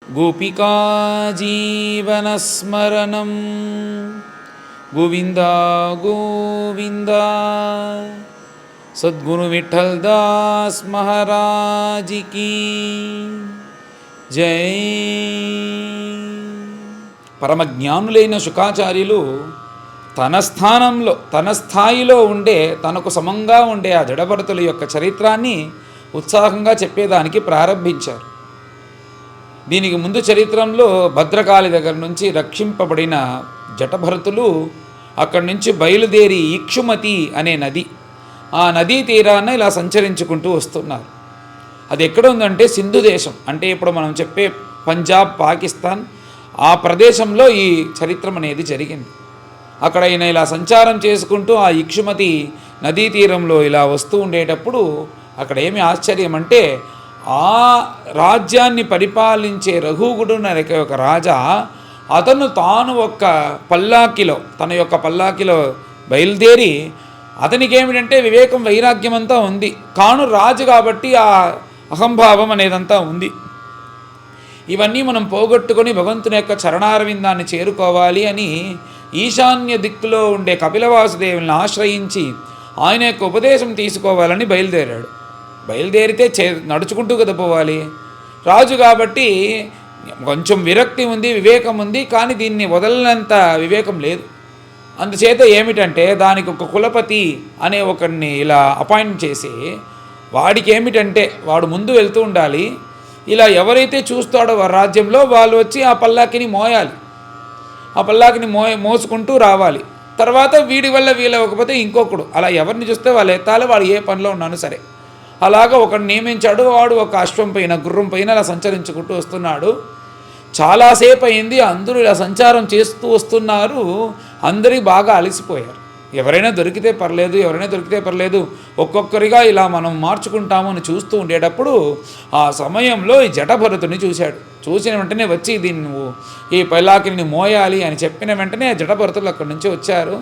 गोपिका जीवनस्मरणं गोविंदा गोविंदा। सद्गुरु विठल दास महाराज की जय। పరమజ్ఞానులైన శుకాచార్యులు తన స్థాయిలో ఉండే తనకు సమంగా ఉండే ఆ జడభరతుల యొక్క చరిత్రాన్ని ఉత్సాహంగా చెప్పేదానికి ప్రారంభించారు. దీనికి ముందు చరిత్రలో భద్రకాళి దగ్గర నుంచి రక్షింపబడిన జటభరతులు అక్కడి నుంచి బయలుదేరి ఇక్షుమతి అనే నది, ఆ నదీ తీరాన ఇలా సంచరించుకుంటూ వస్తున్నారు. అది ఎక్కడ ఉందంటే సింధు దేశం, అంటే ఇప్పుడు మనం చెప్పే పంజాబ్, పాకిస్తాన్ ఆ ప్రదేశంలో ఈ చరిత్రం అనేది జరిగింది. అక్కడ ఈయన ఇలా సంచారం చేసుకుంటూ ఆ ఇక్షుమతి నదీ తీరంలో ఇలా వస్తూ ఉండేటప్పుడు అక్కడ ఏమి ఆశ్చర్యం అంటే, ఆ రాజ్యాన్ని పరిపాలించే రఘుగుడు అనే ఒక రాజా తాను ఒక పల్లాకిలో తన యొక్క పల్లాకిలో బయలుదేరి, అతనికి ఏమిటంటే వివేకం వైరాగ్యం అంతా ఉంది, కాను రాజు కాబట్టి ఆ అహంభావం అనేదంతా ఉంది. ఇవన్నీ మనం పోగొట్టుకొని భగవంతుని యొక్క చరణారవిందాన్ని చేరుకోవాలి అని ఈశాన్య దిక్కులో ఉండే కపిలవాసుదేవుని ఆశ్రయించి ఆయన యొక్క ఉపదేశం తీసుకోవాలని బయలుదేరాడు. బయలుదేరితే నడుచుకుంటూ కదా పోవాలి. రాజు కాబట్టి కొంచెం విరక్తి ఉంది, వివేకం ఉంది, కానీ దీన్ని వదలనంత వివేకం లేదు. అందుచేత ఏమిటంటే దానికి ఒక కులపతి అనే ఒకరిని ఇలా అపాయింట్ చేసి, వాడికి ఏమిటంటే వాడు ముందు వెళ్తూ ఉండాలి, ఇలా ఎవరైతే చూస్తాడో వారి రాజ్యంలో వాళ్ళు వచ్చి ఆ పల్లాకిని మోయాలి, ఆ పల్లాకిని మోసుకుంటూ రావాలి. తర్వాత వీడి వల్ల వీళ్ళకపోతే ఇంకొకడు, అలా ఎవరిని చూస్తే వాళ్ళు ఎత్తాలి, వాడు ఏ పనిలో ఉన్నాను సరే. అలాగా ఒకడిని నియమించాడు. వాడు ఒక అశ్వం పైన, గుర్రం పైన అలా సంచరించుకుంటూ వస్తున్నాడు. చాలాసేపు అయింది, అందరూ ఇలా సంచారం చేస్తూ వస్తున్నారు. అందరికీ బాగా అలసిపోయారు. ఎవరైనా దొరికితే పర్లేదు, ఒక్కొక్కరిగా ఇలా మనం మార్చుకుంటాము అని చూస్తూ ఉండేటప్పుడు ఆ సమయంలో ఈ జటభరతుని చూశాడు. చూసిన వెంటనే వచ్చి దీన్ని నువ్వు ఈ పల్లాకిని మోయాలి అని చెప్పిన వెంటనే జటభరతులు అక్కడి నుంచి వచ్చారు.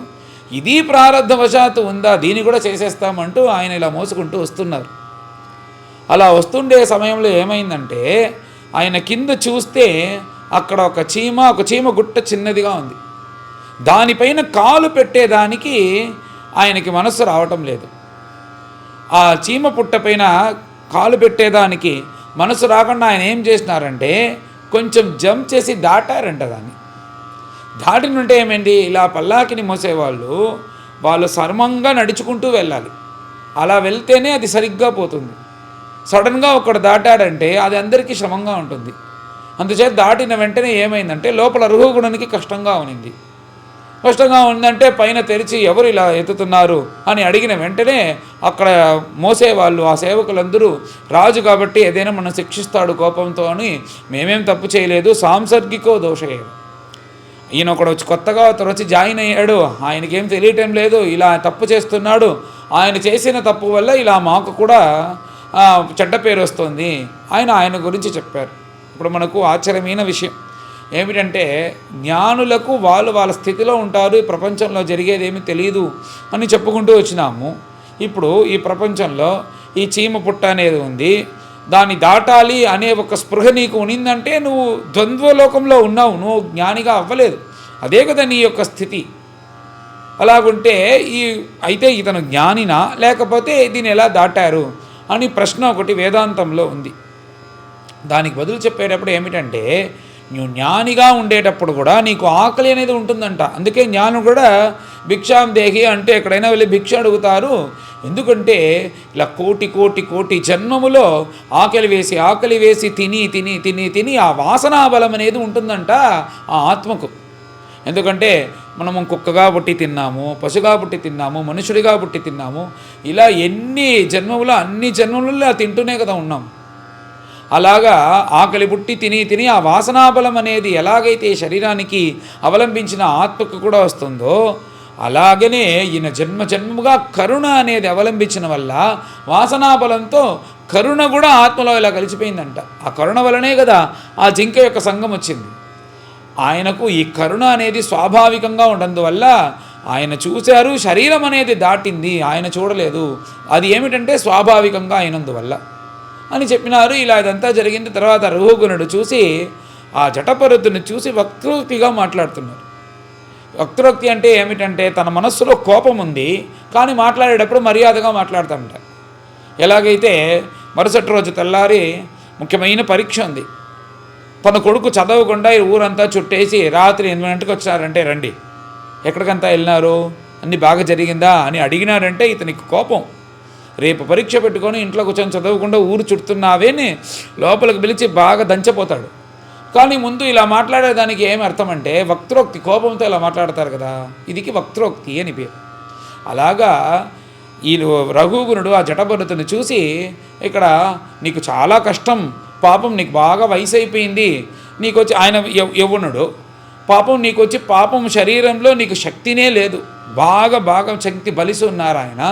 ఇది ప్రారబ్ధవశాత్తు ఉందా, దీన్ని కూడా చేసేస్తామంటూ ఆయన ఇలా మోసుకుంటూ వస్తున్నారు. అలా వస్తుండే సమయంలో ఏమైందంటే, ఆయన కింద చూస్తే అక్కడ ఒక చీమ గుట్ట చిన్నదిగా ఉంది. దానిపైన కాలు పెట్టేదానికి ఆయనకి మనస్సు రావటం లేదు. ఆ చీమ పుట్ట పైన కాలు పెట్టేదానికి మనసు రాకుండా ఆయన ఏం చేసినారంటే కొంచెం జంప్ చేసి దాటారంట. దాన్ని దాటినుంటే ఏమైంది, ఇలా పల్లాకిని మోసేవాళ్ళు వాళ్ళు సర్మంగా నడుచుకుంటూ వెళ్ళాలి. అలా వెళ్తేనే అది సరిగ్గా పోతుంది. సడన్గా ఒకడు దాటాడంటే అది అందరికీ శ్రమంగా ఉంటుంది. అందుచేత దాటిన వెంటనే ఏమైందంటే లోపల రఘుగుణానికి కష్టంగా ఉందంటే పైన తెరిచి ఎవరు ఇలా ఎత్తుతున్నారు అని అడిగిన వెంటనే అక్కడ మోసేవాళ్ళు, ఆ సేవకులందరూ రాజు కాబట్టి ఏదైనా మనం శిక్షిస్తాడు కోపంతో అని, మేమేం తప్పు చేయలేదు, సాంసర్గికో దోషయే. ఈయన ఒకడు వచ్చి కొత్తగా వచ్చి జాయిన్ అయ్యాడు, ఆయనకేం తెలియటం లేదు, ఇలా తప్పు చేస్తున్నాడు, ఆయన చేసిన తప్పు వల్ల ఇలా మాకు కూడా చెడ్డ పేరు వస్తుంది ఆయన గురించి చెప్పారు. ఇప్పుడు మనకు ఆశ్చర్యమైన విషయం ఏమిటంటే, జ్ఞానులకు వాళ్ళ స్థితిలో ఉంటారు, ప్రపంచంలో జరిగేది ఏమీ తెలియదు అని చెప్పుకుంటూ వచ్చినాము. ఇప్పుడు ఈ ప్రపంచంలో ఈ చీమ పుట్ట అనేది ఉంది, దాన్ని దాటాలి అనే ఒక స్పృహ నీకు ఉన్నిందంటే నువ్వు ద్వంద్వలోకంలో ఉన్నావు, నువ్వు జ్ఞానిగా అవ్వలేదు. అదే కదా నీ యొక్క స్థితి. అలాగుంటే అయితే ఇతను జ్ఞానినా లేకపోతే దీన్ని ఎలా దాటారు అని ప్రశ్న ఒకటి వేదాంతంలో ఉంది. దానికి బదులు చెప్పేటప్పుడు ఏమిటంటే, నువ్వు జ్ఞానిగా ఉండేటప్పుడు కూడా నీకు ఆకలి అనేది ఉంటుందంట. అందుకే జ్ఞానం కూడా భిక్షాం దేహి అంటే ఎక్కడైనా వెళ్ళి భిక్ష అడుగుతారు. ఎందుకంటే ఇలా కోటి జన్మములో ఆకలి వేసి తిని ఆ వాసనాబలం అనేది ఉంటుందంట ఆ ఆత్మకు. ఎందుకంటే మనము కుక్కగా పుట్టి తిన్నాము, పశుగా పుట్టి తిన్నాము, మనుషుడిగా పుట్టి తిన్నాము, ఇలా అన్ని జన్మలలో తింటూనే కదా ఉన్నాం. అలాగా ఆకలి పుట్టి తిని ఆ వాసనాబలం అనేది ఎలాగైతే శరీరానికి అవలంబించిన ఆత్మకు కూడా వస్తుందో, అలాగనే ఈయన జన్మగా కరుణ అనేది అవలంబించిన వల్ల వాసనాబలంతో కరుణ కూడా ఆత్మలో ఇలా కలిసిపోయిందంట. ఆ కరుణ వలనే కదా ఆ జింక యొక్క సంఘం వచ్చింది. ఆయనకు ఈ కరుణ అనేది స్వాభావికంగా ఉండడందువల్ల ఆయన చూశారు, శరీరం అనేది దాటింది, ఆయన చూడలేదు. అది ఏమిటంటే స్వాభావికంగా అయినందువల్ల అని చెప్పినారు. ఇలా ఇదంతా జరిగింది. తర్వాత రఘుగుణుడు చూసి ఆ జటభరతుని చూసి వక్రోక్తిగా మాట్లాడుతున్నారు. వక్రోక్తి అంటే ఏమిటంటే తన మనస్సులో కోపం ఉంది, కానీ మాట్లాడేటప్పుడు మర్యాదగా మాట్లాడుతుంట. ఎలాగైతే మరుసటి రోజు తెల్లారి ముఖ్యమైన పరీక్ష ఉంది, తన కొడుకు చదవకుండా ఈ ఊరంతా చుట్టేసి రాత్రి 8 గంటలకు వచ్చారంటే రండి, ఎక్కడికంతా వెళ్ళినారు, అన్నీ బాగా జరిగిందా అని అడిగినారంటే ఇతనికి కోపం. రేపు పరీక్ష పెట్టుకొని ఇంట్లో కూర్చొని చదవకుండా ఊరు చుడుతున్నావేని లోపలికి పిలిచి బాగా దంచపోతాడు. కానీ ముందు ఇలా మాట్లాడేదానికి ఏమి అర్థం అంటే వక్రోక్తి, కోపంతో ఇలా మాట్లాడతారు కదా, ఇదికి వక్రోక్తి అని పేరు. అలాగా ఈ రఘుగుణుడు ఆ జటభరతుని చూసి, ఇక్కడ నీకు చాలా కష్టం, పాపం నీకు బాగా వయసు అయిపోయింది, నీకు వచ్చి ఆయన యవ్వనుడు, పాపం నీకు వచ్చి పాపం శరీరంలో నీకు శక్తినే లేదు, బాగా శక్తి బలిసి ఉన్నారు ఆయన,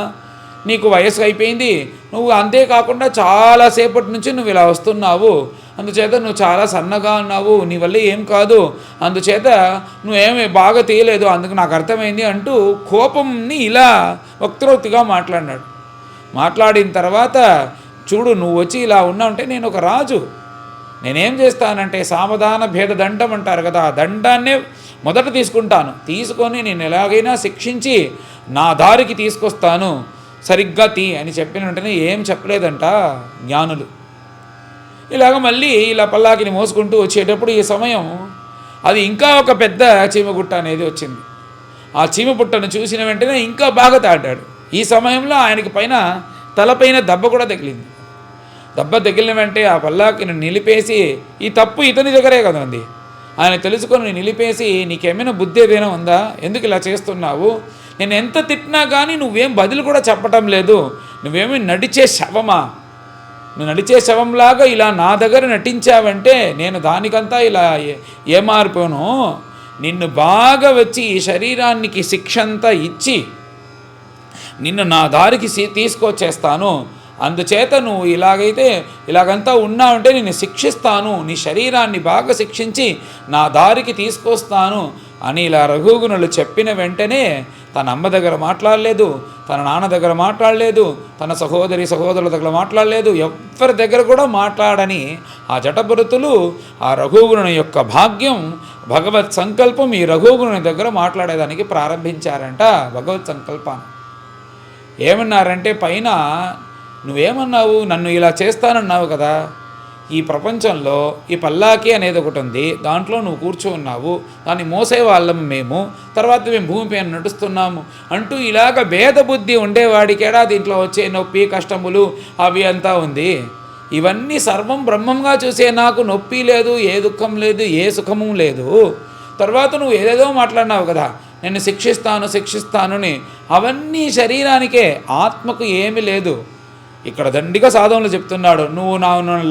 నీకు వయసు అయిపోయింది, నువ్వు అంతేకాకుండా చాలాసేపటి నుంచి నువ్వు ఇలా వస్తున్నావు, అందుచేత నువ్వు చాలా సన్నగా ఉన్నావు, నీ వల్ల ఏం కాదు, అందుచేత నువ్వేమి బాగా తీయలేదు, అందుకు నాకు అర్థమైంది అంటూ కోపంని ఇలా వక్రోక్తిగా మాట్లాడినాడు. మాట్లాడిన తర్వాత చూడు, నువ్వు వచ్చి ఇలా ఉన్నావంటే నేను ఒక రాజు, నేనేం చేస్తానంటే సామధాన భేద దండం అంటారు కదా, ఆ దండాన్నే మొదట తీసుకొని నేను ఎలాగైనా శిక్షించి నా దారికి తీసుకొస్తాను, సరిగ్గా అని చెప్పిన వెంటనే ఏం చెప్పలేదంట జ్ఞానులు. ఇలాగ మళ్ళీ ఇలా పల్లాకిని మోసుకుంటూ వచ్చేటప్పుడు ఈ సమయం అది ఇంకా ఒక పెద్ద చీమగుట్ట అనేది వచ్చింది. ఆ చీమపుట్టను చూసిన వెంటనే ఇంకా బాగా తాటాడు. ఈ సమయంలో ఆయనకి తలపైన దెబ్బ కూడా తగిలింది. దెబ్బ తగిలిన వెంటనే ఆ పల్లాకిని నిలిపేసి, ఈ తప్పు ఇతని దగ్గరే కదండి, ఆయన తెలుసుకొని నిలిపేసి, నీకేమైనా బుద్ధి ఏదైనా ఉందా, ఎందుకు ఇలా చేస్తున్నావు, నేను ఎంత తిట్టినా కానీ నువ్వేం బదులు కూడా చెప్పటం లేదు, నువ్వేమి నడిచే శవమా, నువ్వు నడిచే శవంలాగా ఇలా నా దగ్గర నటించావంటే నేను దానికంతా ఇలా ఏమారిపోను, నిన్ను బాగా వచ్చి ఈ శరీరానికి శిక్ష అంతా ఇచ్చి నిన్ను నా దారికి తీసుకొచ్చేస్తాను, అందుచేత నువ్వు ఇలాగంతా ఉన్నావంటే నేను శిక్షిస్తాను, నీ శరీరాన్ని బాగా శిక్షించి నా దారికి తీసుకొస్తాను అని ఇలా రఘుగుణులు చెప్పిన వెంటనే తన అమ్మ దగ్గర మాట్లాడలేదు, తన నాన్న దగ్గర మాట్లాడలేదు, తన సహోదరుల దగ్గర మాట్లాడలేదు, ఎవరి దగ్గర కూడా మాట్లాడని ఆ జటభరతులు ఆ రఘుగుణుని యొక్క భాగ్యం, భగవత్ సంకల్పం ఈ రఘుగుణుని దగ్గర మాట్లాడేదానికి ప్రారంభించారంట. భగవత్ సంకల్పాన్ని ఏమన్నారంటే, పైన నువ్వేమన్నావు, నన్ను ఇలా చేస్తానన్నావు కదా, ఈ ప్రపంచంలో ఈ పల్లాకి అనేది ఒకటి ఉంది, దాంట్లో నువ్వు కూర్చోన్నావు, దాన్ని మోసే వాళ్ళం మేము, తర్వాత మేము భూమిపైన నడుస్తున్నాము అంటూ ఇలాగ భేద బుద్ధి ఉండేవాడికేడా దీంట్లో వచ్చే నొప్పి కష్టములు అవి అంతా ఉంది, ఇవన్నీ సర్వం బ్రహ్మంగా చూసే నాకు నొప్పి లేదు, ఏ దుఃఖం లేదు, ఏ సుఖము లేదు, తర్వాత నువ్వు ఏదేదో మాట్లాడినావు కదా, నేను శిక్షిస్తాను అవన్నీ శరీరానికే, ఆత్మకు ఏమీ లేదు. ఇక్కడ దండిగా సాధనలు చెప్తున్నాడు, నువ్వు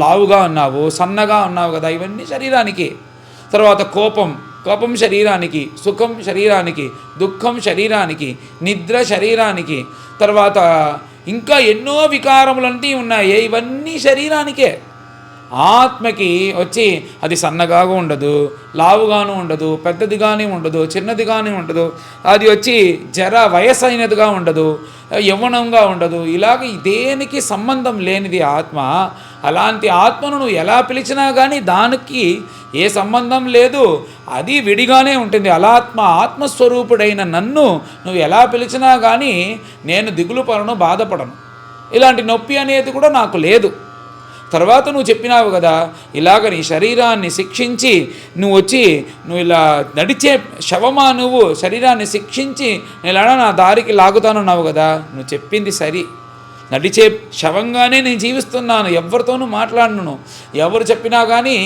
లావుగా ఉన్నావు, సన్నగా ఉన్నావు కదా, ఇవన్నీ శరీరానికి. తర్వాత కోపం శరీరానికి, సుఖం శరీరానికి, దుఃఖం శరీరానికి, నిద్ర శరీరానికి, తర్వాత ఇంకా ఎన్నో వికారములంటే ఉన్నాయి, ఇవన్నీ శరీరానికే. ఆత్మకి వచ్చి అది సన్నగా ఉండదు, లావుగాను ఉండదు, పెద్దదిగానే ఉండదు, చిన్నదిగానే ఉండదు, అది వచ్చి వయసు అయినదిగా ఉండదు, యవ్వనంగా ఉండదు, ఇలాగ దేనికి సంబంధం లేనిది ఆత్మ. అలాంటి ఆత్మను నువ్వు ఎలా పిలిచినా కానీ దానికి ఏ సంబంధం లేదు, అది విడిగానే ఉంటుంది. ఆత్మస్వరూపుడైన నన్ను నువ్వు ఎలా పిలిచినా కానీ నేను దిగులు పడను, బాధపడను, ఇలాంటి నొప్పి అనేది కూడా నాకు లేదు. తర్వాత నువ్వు చెప్పినావు కదా, ఇలాగ నీ శరీరాన్ని శిక్షించి నువ్వు ఇలా నడిచే శవమా, నువ్వు శరీరాన్ని శిక్షించి నేను నా దారికి లాగుతానున్నావు కదా, నువ్వు చెప్పింది సరి, నడిచే శవంగానే నేను జీవిస్తున్నాను, ఎవరితోనూ మాట్లాడను, ఎవరు చెప్పినా కానీ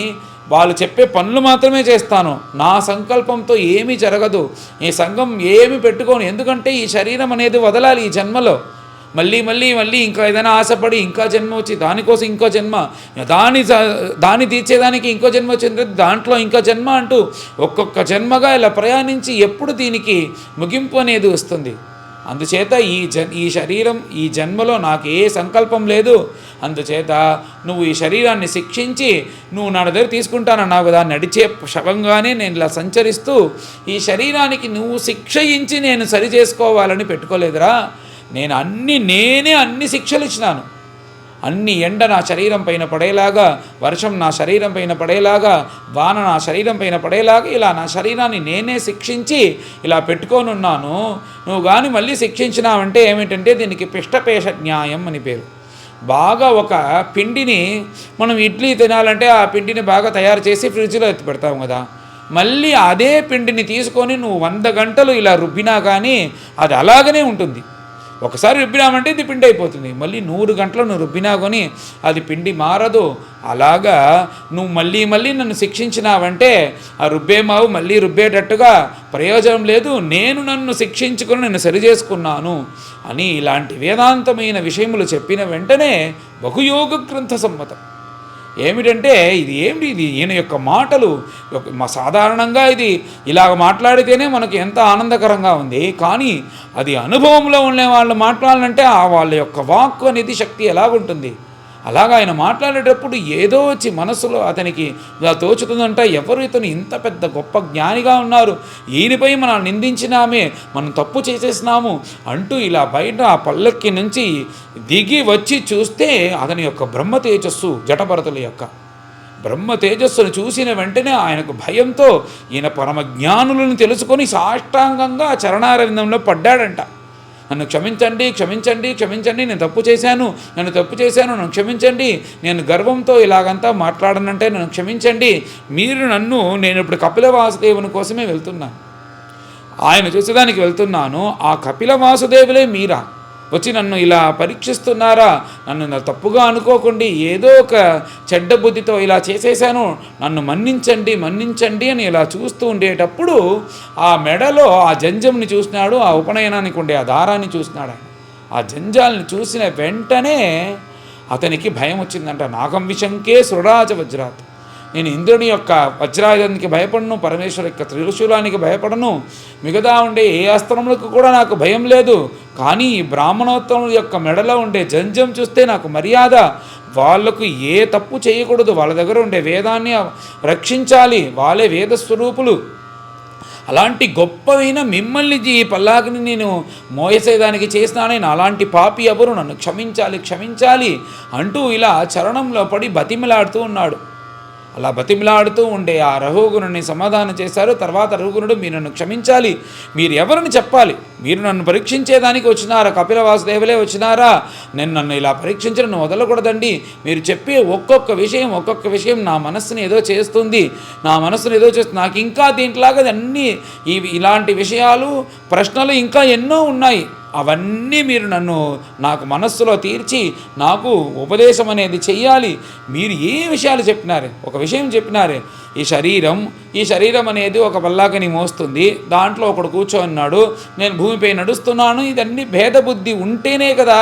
వాళ్ళు చెప్పే పనులు మాత్రమే చేస్తాను, నా సంకల్పంతో ఏమీ జరగదు, ఈ సంఘం ఏమి పెట్టుకోను, ఎందుకంటే ఈ శరీరం అనేది వదలాలి ఈ జన్మలో, మళ్ళీ ఇంకా ఏదైనా ఆశపడి ఇంకా జన్మ వచ్చి దానికోసం ఇంకో జన్మ, దాన్ని తీర్చేదానికి ఇంకో జన్మ వచ్చింది, దాంట్లో ఇంకో జన్మ అంటూ ఒక్కొక్క జన్మగా ఇలా ప్రయాణించి ఎప్పుడు దీనికి ముగింపు అనేది వస్తుంది. అందుచేత ఈ శరీరం ఈ జన్మలో నాకు ఏ సంకల్పం లేదు, అందుచేత నువ్వు ఈ శరీరాన్ని శిక్షించి నువ్వు నా దగ్గర తీసుకుంటానన్నావు కదా, నడిచే శవంగానే నేను ఇలా సంచరిస్తూ ఈ శరీరానికి నువ్వు శిక్షయించి నేను సరి చేసుకోవాలని పెట్టుకోలేదురా, నేనే అన్ని శిక్షలు ఇచ్చినాను, అన్ని ఎండ నా శరీరం పైన పడేలాగా, వర్షం నా శరీరం పైన పడేలాగా, వాన నా శరీరం పైన పడేలాగా ఇలా నా శరీరాన్ని నేనే శిక్షించి ఇలా పెట్టుకొని ఉన్నాను. నువ్వు కానీ మళ్ళీ శిక్షించినావంటే ఏమిటంటే దీనికి పిష్టపేష న్యాయం అని పేరు. బాగా ఒక పిండిని మనం ఇడ్లీ తినాలంటే ఆ పిండిని బాగా తయారు చేసి ఫ్రిడ్జ్లో ఎత్తి పెడతాం కదా, మళ్ళీ అదే పిండిని తీసుకొని నువ్వు 100 గంటలు ఇలా రుబ్బినా కానీ అది అలాగనే ఉంటుంది. ఒకసారి రుబ్బినామంటే ఇది పిండి అయిపోతుంది. మళ్ళీ 100 గంటలు నువ్వు రుబ్బినా కొని అది పిండి మారదు. అలాగా నువ్వు మళ్ళీ మళ్ళీ నన్ను శిక్షించినావంటే ఆ రుబ్బేమావు మళ్ళీ రుబ్బేటట్టుగా ప్రయోజనం లేదు. నేను నన్ను శిక్షించుకొని నేను సరిచేసుకున్నాను అని ఇలాంటి వేదాంతమైన విషయములు చెప్పిన వెంటనే బహుయోగ గ్రంథ సమ్మతం. ఏమిటంటే ఇది ఏమిటి, ఇది ఈయన యొక్క మాటలు సాధారణంగా ఇది ఇలాగ మాట్లాడితేనే మనకు ఎంత ఆనందకరంగా ఉంది. కానీ అది అనుభవంలో ఉండే వాళ్ళు మాట్లాడాలంటే ఆ వాళ్ళ యొక్క వాక్కు అనేది శక్తి ఎలాగుంటుంది. అలాగా ఆయన మాట్లాడేటప్పుడు ఏదో వచ్చి మనసులో అతనికి ఇలా తోచుతుందంట, ఎవరు ఇతను ఇంత పెద్ద గొప్ప జ్ఞానిగా ఉన్నారు, ఈయనపై మనం నిందించినామే, మనం తప్పు చేసేసినాము అంటూ ఇలా బయట ఆ పల్లకి నుంచి దిగి వచ్చి చూస్తే అతని యొక్క బ్రహ్మ తేజస్సు, జటభరతుల యొక్క బ్రహ్మ తేజస్సును చూసిన వెంటనే ఆయనకు భయంతో ఈయన పరమజ్ఞానులను తెలుసుకొని సాష్టాంగంగా చరణారవిందంలో పడ్డాడంట. నన్ను క్షమించండి, క్షమించండి, క్షమించండి, నేను తప్పు చేశాను, నన్ను క్షమించండి, నేను గర్వంతో ఇలాగంతా మాట్లాడనంటే నన్ను క్షమించండి, నేను ఇప్పుడు కపిల వాసుదేవుని కోసమే వెళ్తున్నాను, ఆయన చూసేదానికి వెళ్తున్నాను, ఆ కపిల వాసుదేవులే మీరా వచ్చి నన్ను ఇలా పరీక్షిస్తున్నారా, నన్ను తప్పుగా అనుకోకండి, ఏదో ఒక చెడ్డ బుద్ధితో ఇలా చేసేసాను, నన్ను మన్నించండి అని ఇలా చూస్తూ ఉండేటప్పుడు ఆ మెడలో ఆ జంజంని చూసినాడు, ఆ ఉపనయనానికి ఉండే ఆ దారాన్ని చూసినాడు. ఆ జంజాల్ని చూసిన వెంటనే అతనికి భయం వచ్చిందంట. నాగం విశంకే సురాజ వజ్రాత్, నేను ఇంద్రుని యొక్క వజ్రాయుధానికి భయపడను, పరమేశ్వరు యొక్క త్రిశూలానికి భయపడను, మిగతా ఉండే ఏ అస్త్రములకు కూడా నాకు భయం లేదు. కానీ ఈ బ్రాహ్మణోత్తముల యొక్క మెడలో ఉండే జంజం చూస్తే నాకు మర్యాద. వాళ్లకు ఏ తప్పు చేయకూడదు, వాళ్ళ దగ్గర ఉండే వేదాన్ని రక్షించాలి, వాళ్ళే వేదస్వరూపులు. అలాంటి గొప్పవైన మిమ్మల్ని ఈ పల్లాకిని నేను మోయసేదానికి చేసినానని అలాంటి పాపి ఎవరు, నన్ను క్షమించాలి అంటూ ఇలా చరణంలో పడి బతిమిలాడుతూ ఉన్నాడు. అలా బతిమిలాడుతూ ఉండే ఆ రఘుగుణుని సమాధానం చేశారు. తర్వాత రఘుగుణుడు, మీరు నన్ను క్షమించాలి, మీరు ఎవరిని చెప్పాలి, మీరు నన్ను పరీక్షించేదానికి వచ్చినారా, కపిల వాసుదేవులే వచ్చినారా, నన్ను ఇలా పరీక్షించడం వదలకూడదండి, మీరు చెప్పే ఒక్కొక్క విషయం నా మనస్సుని ఏదో చేస్తుంది, నాకు ఇంకా దీంట్లాగా అన్నీ ఇలాంటి విషయాలు, ప్రశ్నలు ఇంకా ఎన్నో ఉన్నాయి, అవన్నీ మీరు నాకు మనస్సులో తీర్చి నాకు ఉపదేశం అనేది చెయ్యాలి. మీరు ఏ విషయాలు చెప్పినారే, ఒక విషయం చెప్పినారే, ఈ శరీరం అనేది ఒక పల్లాకని మోస్తుంది, దాంట్లో ఒకడు కూర్చోన్నాడు, నేను భూమిపై నడుస్తున్నాను, ఇదన్నీ భేదబుద్ధి ఉంటేనే కదా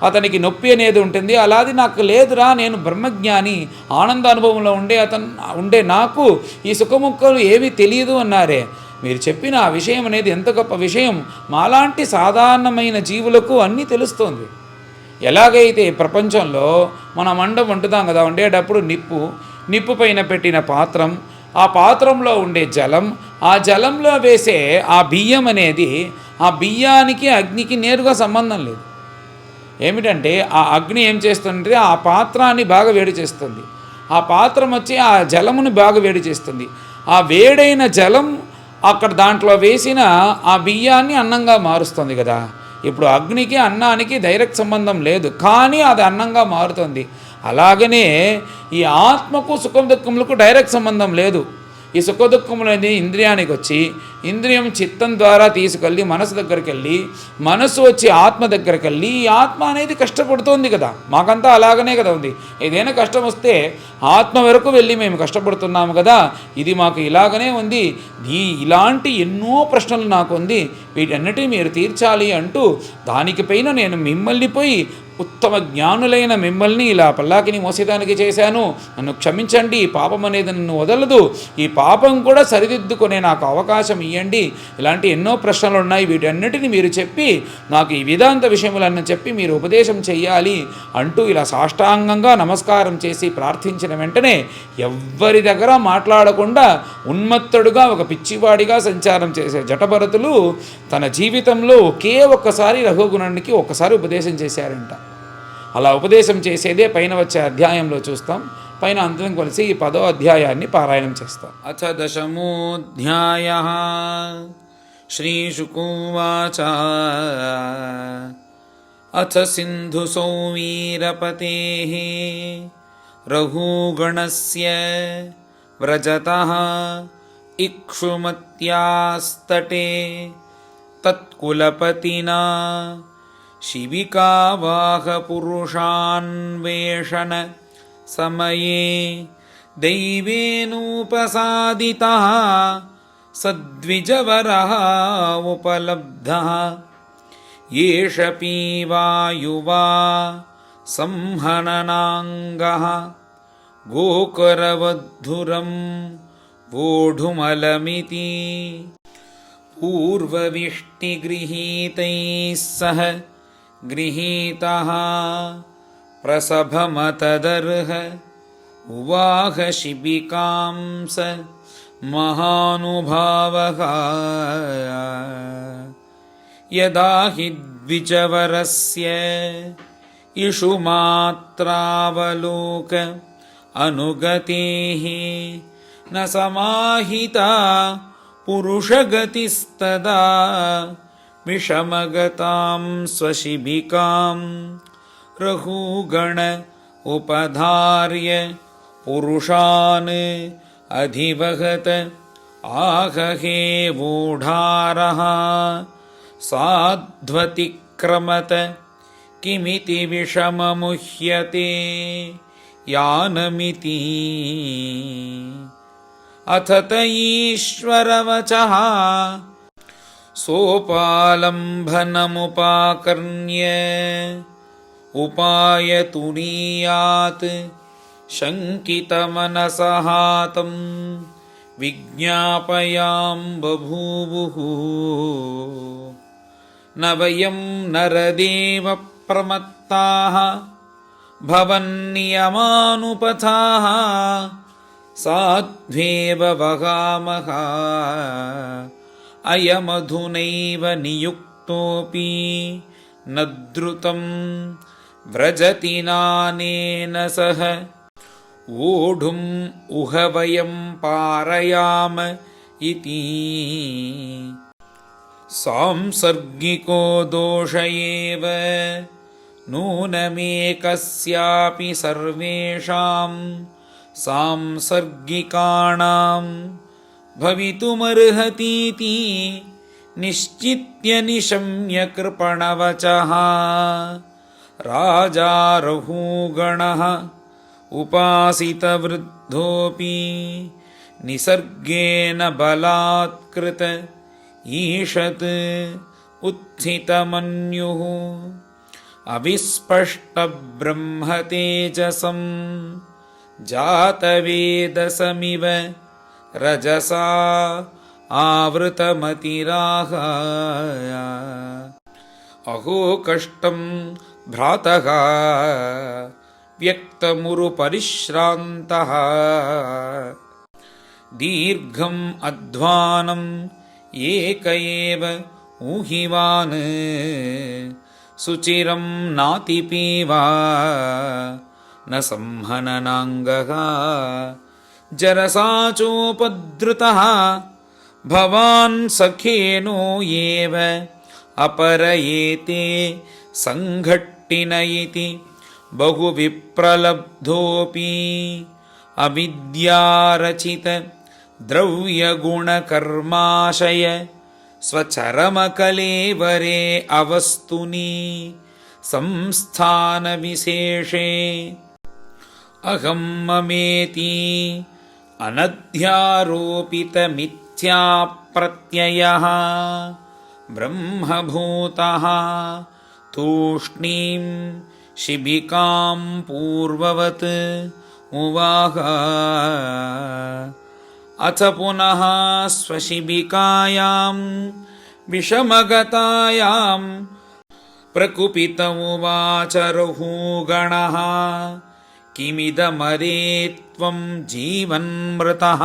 అతనికి నొప్పి అనేది ఉంటుంది, అలాది నాకు లేదురా, నేను బ్రహ్మజ్ఞాని, ఆనంద అనుభవంలో ఉండే నాకు ఈ సుఖముఖలు ఏమీ తెలియదు అన్నారే. మీరు చెప్పిన ఆ విషయం అనేది ఎంత గొప్ప విషయం, మాలాంటి సాధారణమైన జీవులకు అన్నీ తెలుస్తుంది. ఎలాగైతే ప్రపంచంలో మనం వండుతాం కదా, వండేటప్పుడు నిప్పు పైన పెట్టిన పాత్రం, ఆ పాత్రంలో ఉండే జలం, ఆ జలంలో వేసే ఆ బియ్యం అనేది ఆ బియ్యానికి అగ్నికి నేరుగా సంబంధం లేదు. ఏమిటంటే ఆ అగ్ని ఏం చేస్తుంటే ఆ పాత్రాన్ని బాగా వేడి చేస్తుంది, ఆ పాత్రం వచ్చి ఆ జలమును బాగా వేడి చేస్తుంది, ఆ వేడైన జలం అక్కడ దాంట్లో వేసిన ఆ బియ్యాన్ని అన్నంగా మారుస్తుంది కదా. ఇప్పుడు అగ్నికి అన్నానికి డైరెక్ట్ సంబంధం లేదు, కానీ అది అన్నంగా మారుతుంది. అలాగనే ఈ ఆత్మకు సుఖం దుఃఖములకు డైరెక్ట్ సంబంధం లేదు. ఈ సుఖ దుఃఖములు అనేది ఇంద్రియానికి వచ్చి, ఇంద్రియం చిత్తం ద్వారా తీసుకెళ్ళి మనసు దగ్గరికి వెళ్ళి, మనసు వచ్చి ఆత్మ దగ్గరికి వెళ్ళి, ఈ ఆత్మ అనేది కష్టపడుతోంది కదా, మాకంతా అలాగనే కదా ఉంది. ఏదైనా కష్టం వస్తే ఆత్మ వరకు వెళ్ళి మేము కష్టపడుతున్నాము కదా, ఇది మాకు ఇలాగనే ఉంది, ఇలాంటి ఎన్నో ప్రశ్నలు నాకు ఉంది, వీటన్నిటినీ మీరు తీర్చాలి అంటూ దానికి పైన నేను మిమ్మల్ని పోయి ఉత్తమ జ్ఞానులైన మిమ్మల్ని ఇలా పల్లాకిని మోసేదానికి చేశాను, నన్ను క్షమించండి, ఈ పాపం అనేది నన్ను వదలదు, ఈ పాపం కూడా సరిదిద్దుకునే నాకు అవకాశం ఇవ్వండి, ఇలాంటి ఎన్నో ప్రశ్నలు ఉన్నాయి, వీటన్నిటిని మీరు చెప్పి నాకు ఈ వేదాంత విషయములన్నీ చెప్పి మీరు ఉపదేశం చెయ్యాలి అంటూ ఇలా సాష్టాంగంగా నమస్కారం చేసి ప్రార్థించిన వెంటనే ఎవ్వరి దగ్గర మాట్లాడకుండా ఉన్మత్తుడుగా ఒక పిచ్చివాడిగా సంచారం చేసే జటభరతులు తన జీవితంలో ఒకే ఒక్కసారి రఘుగుణునికి ఒక్కసారి ఉపదేశం చేశారంట. అలా ఉపదేశం చేసేదే పైన వచ్చే అధ్యాయంలో చూస్తాం. పైన అందరం కలిసి ఈ 10వ అధ్యాయాన్ని పారాయణం చేస్తాం. అథ 10మోऽధ్యాయః. శ్రీశుకోవాచ. అథ సింధుసౌవీరపతేః రఘుగణస్య వ్రజతః ఇక్షుమత్యాస్తటే తత్కులపతినా శిబికావాహపురుషాన్వేషణ సమయే దైవేనోపసాదితః సద్విజవరః ఉపలబ్ధః. ఏష పీవాయువా సంహననాంగః గోకరవద్ధురం వోఢుమలమితి. పూర్వవిష్టిగృహీతైః సహ గృహీతః ప్రసభమతదర్హ ఉవాహ శిబికాం స మహానుభావః. యదా హి ద్విజవరస్య ఇషుమాత్రావలోక అనుగతేః న సమాహితా పురుషగతిస్తదా విషమగతాం స్వశిబికాం రఘుగణ ఉపధార్య పురుషాన్ అధివహత ఆహహే వోఢారః సాధ్వతిక్రమత కిమితి విషమముహ్యతే యానమితి. అథ త ఈశ్వరవచః సోపాలంబనముపాకర్ణ్య ఉపాయతునీయాత్ శంకితమనసః తం విజ్ఞాపయాం బభూవుః. న వయం నరదేవ ప్రమత్తాః భవన్నియమానుపథాః సాధ్వేవ వహామః. అయమధునైవ నియుక్తోపి నద్రుతం వ్రజతి నానేన సహ ఓఢుం ఉహ వయం పారయామ ఇతి. సాంసర్గికో దోష ఏవ నూనమేకస్యాపి సర్వేషాం సాంసర్గికాణాం భవితుమర్హతీతి నిశ్చిత్య నిశమ్య కృపణవచః. రాజా రఘుగణః ఉపాసితవృద్ధోపి నిసర్గేణ బలాత్కృత ఈషత్ ఉత్థితమన్యుః. అవిస్పష్టబ్రహ్మతేజసం జాతవేదసమివ రజసా ఆవృతమతిరాహ. అహో కష్టం భ్రాతః వ్యక్తమురుపరిశ్రాంతః. దీర్ఘం అధ్వానం ఏక ఏవ ఊహివాన్ సుచిరం నాతిపీవా న సంహననాంగః. జరసాచోపద్రుతః భవాన్ సఖేనో ఏవ అపరయేతే సంఘట్టిన ఇతి బహువిప్రలబ్ధోపి అవిద్యారచిత ద్రవ్యగుణకర్మాశయ స్వచరమకలేవరే అవస్తుని సంస్థాన విశేషే అహం మమేతి అనధ్యారోపితమిథ్యాప్రత్యయః బ్రహ్మభూతః తూష్ణీం శిబికాం పూర్వవత్ ఉవాహ. అథ పునః స్వశిబికాయాం విషమగతాయాం ప్రకుపిత ఉవాచ రఘుగణః. కిమిదమరే త్వం జీవన్మృతః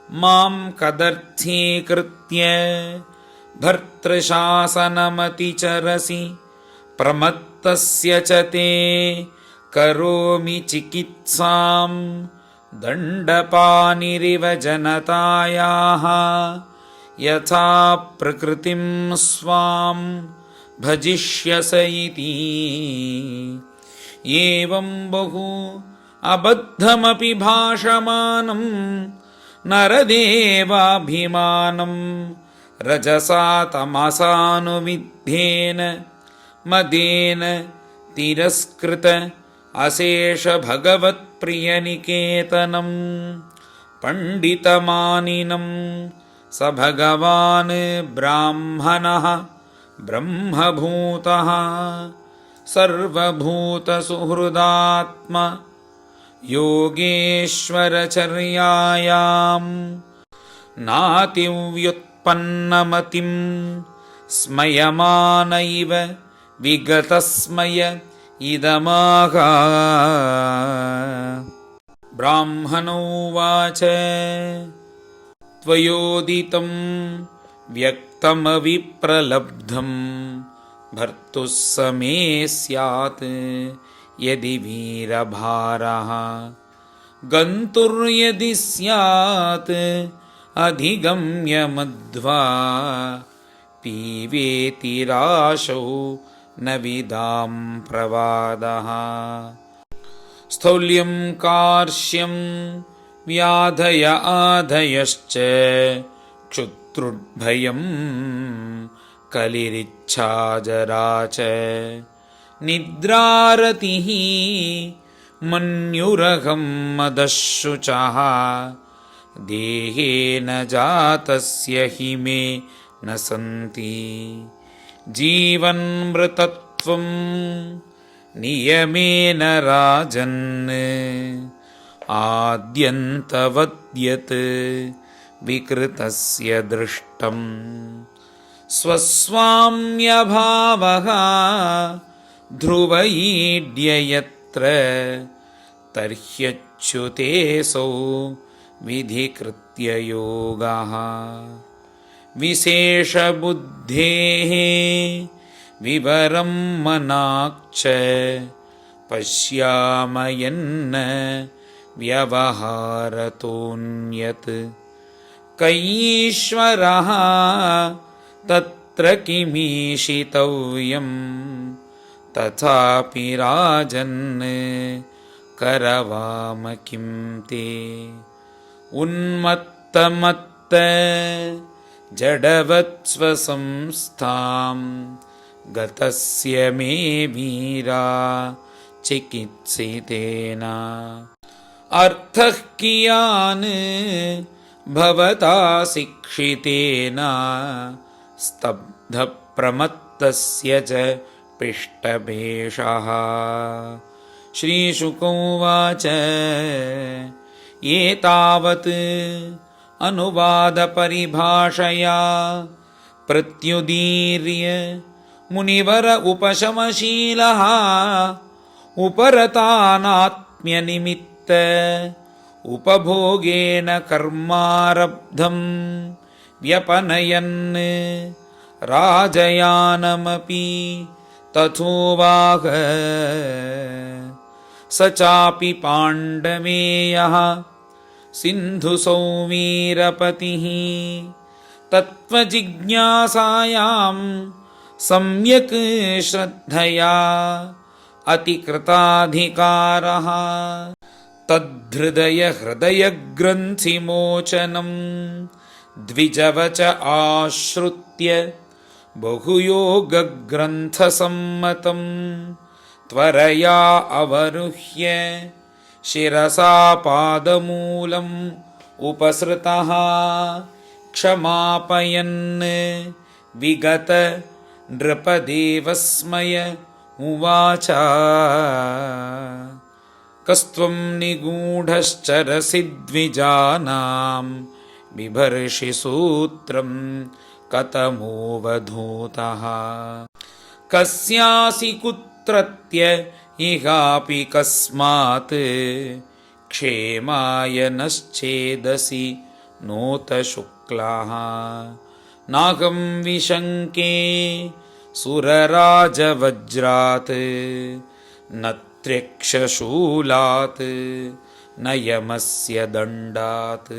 మాం కదర్థీకృత్య భర్తృశాసనమతిచరసి प्रमत्तस्य च ते करोमि चिकित्सां दण्डपानिरिव जनतायाः यथा प्रकृतिं स्वां भजिष्यस इति। एवं बहु अबद्धमपि भाषमानं नरदेवाभिमानं रजसा तमसानुविद्धेन मदेन तिरस्कृत अशेष भगवत्प्रियनिकेतनं पंडितमानिनं स भगवान् ब्राह्मणः ब्रह्मभूतः सर्वभूतसुहृदात्मा योगेश्वरचर्यायां नातिव्युत्पन्नमतिं स्मयमान इव विगतस्मय इदमाह। ब्राह्मणोवाच त्वयोदितं व्यक्तमविप्रलब्धं भर्तुः समे स्यात् यदि वीरभारः गन्तुर्यदि स्यात् अधिगम्य मध्वा पीवेति राशौ न विदां प्रवादः। स्थौल्यं कार्श्यं व्याधय आधयश्च क्षुत्रुद्भयं कलिरिच्छा जरा च निद्रारतिः मन्युरहं मदशुचः देहेन जातस्य हि मे न सन्ति। जीवन्मृतत्वं नियमेन राजन् आद्यन्तवद्यत् विकृतस्य दृष्टं स्वस्वाम्यभावः ध्रुवयीड्य यत्र तर्ह्यच्युतेऽसौ विधिकृत्य योगः। विशेषबुद्धेः विवरं मनाक्ष पश्यामयन्न व्यवहारतोऽन्यत् कैश्वरः तत्र किमीशितव्यं तथापि राजन् करवाम किं ते। उन्मत्तमत्त जडवत्स्वसंस्थां गतस्य मे वीरा चिकित्सितेन। अर्थः कियान् भवता शिक्षितेन स्तब्धप्रमत्तस्य च पिष्टभेषः। श्रीशुक उवाच एतावत् अनुवादपरिभाषया प्रत्युदीर्य मुनिवर उपशमशीलः उपरतानात्म्यनिमित्त उपभोगेन कर्मारब्धं व्यपनयन् राजयानमपि तथोवाह। स चापि पाण्डवेयः सिन्धुसौवीरपतिः तत्त्वजिज्ञासायां सम्यक् श्रद्धया अतिकृताधिकारः। तद्धृदय हृदयग्रन्थिमोचनं द्विजवच आश्रुत्य बहुयोगग्रन्थसम्मतं त्वरया अवरुह्य शिरसा पादमूलम् उपसृतः क्षमापयन् विगत नृपदेवस्मय उवाच कस्त्वं निगूढश्चरसि द्विजानां बिभर्षि सूत्रं कथमोवधूतः। कस्यासि कुत्रत्य इहापि कस्मात् क्षेमाय नश्चेदसि नोत शुक्लः। नाहं विशङ्के सुरराजवज्रात् न त्र्यक्षशूलात् न यमस्य दण्डात्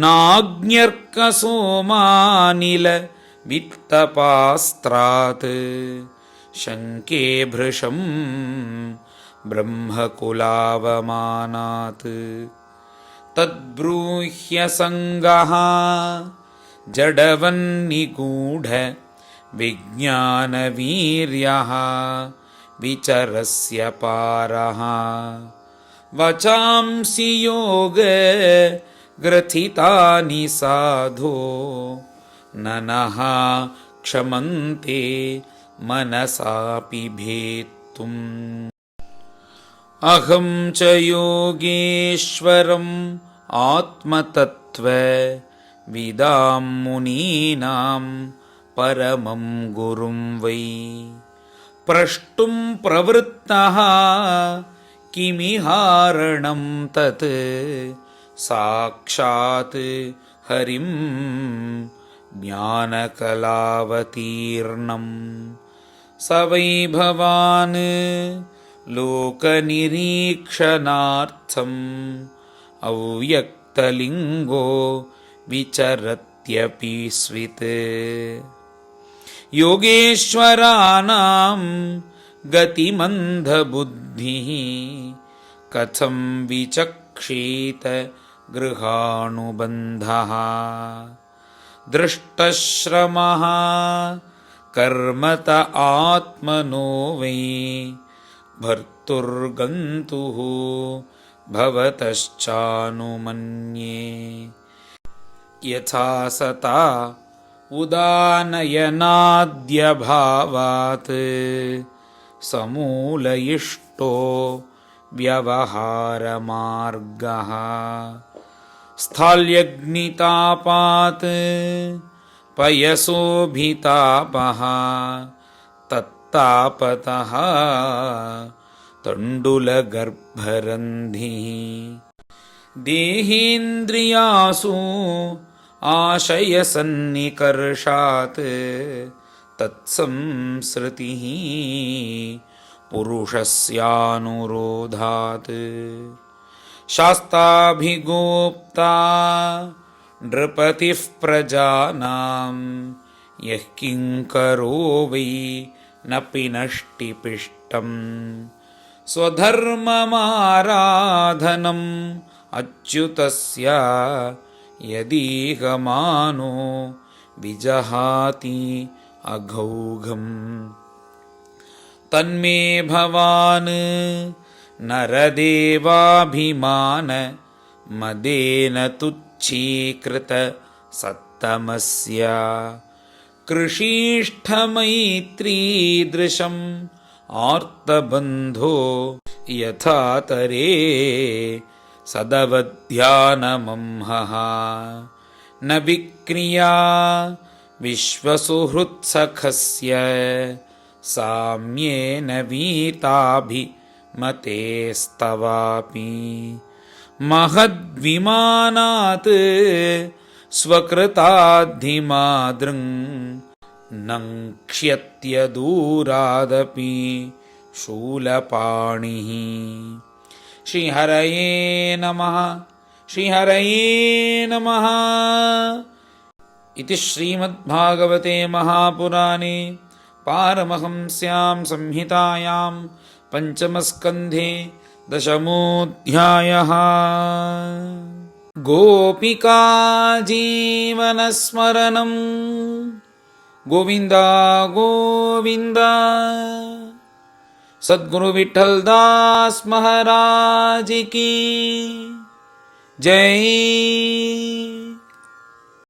नाग्न्यर्कसोमानिलवित्तपास्त्रात् शङ्के भृशं ब्रह्मकुलावमानात् तद्ब्रूह्य सङ्गः जडवन्निगूढ विज्ञानवीर्यः विचरस्य पारः वचांसि योग ग्रथितानि साधो ननः क्षमन्ते मनसापि भेत्तुम् अहं च योगेश्वरम् आत्मतत्त्व विदां मुनीनां परमं गुरुं वै प्रष्टुं प्रवृत्तः किमिहारणं तत् साक्षात् हरिं ज्ञानकलावतीर्णम् स वै भवान् लोकनिरीक्षणार्थम् अव्यक्तलिङ्गो विचरत्यपि स्वित् योगेश्वराणां गतिमन्धबुद्धिः कथं विचक्षेत गृहाणुबन्धः दृष्टश्रमः कर्मत आत्मनो वै भर्तुर्गन्तुः भवतश्चानुमन्ये यथा सता उदानयनाद्यभावात् समूलयिष्टो व्यवहारमार्गः स्थाल्यग्नितापात् पयसोभितापः तत्तापतः तण्डुलगर्भरन्धिः देहेन्द्रियासु आशयसन्निकर्षात् तत्संसृतिः पुरुषस्यानुरोधात् शास्ताभिगोप्ता नृपतिः प्रजानां यः किङ्करो वै न पिनष्टिपिष्टम् स्वधर्ममाराधनम् अच्युतस्य यदीहमानो विजहाति अघौघम् तन्मे भवान् नरदेवाभिमान मदेन तुच्छीकृत सत्तमस्य कृषीष्ठमैत्रीदृशम् आर्तबन्धो यथा तरे सदवध्यानमंहः न विक्रिया विश्वसुहृत्सखस्य साम्येन वीताभिमतेस्तवापि महद्विमानात् स्वकृताद्धिमादृङ् नङ्क्ष्यत्यदूरादपि शूलपाणिः श्रीहरये नमः श्रीहरये नमः इति श्रीमद्भागवते महापुराणे पारमहंस्यां संहितायां पञ्चमस्कन्धे दशमोऽध्यायः। गोपिका जीवनस्मरणं गोविन्द गोविन्द। सद्गुरु विठ्ठल दास महाराज की जय।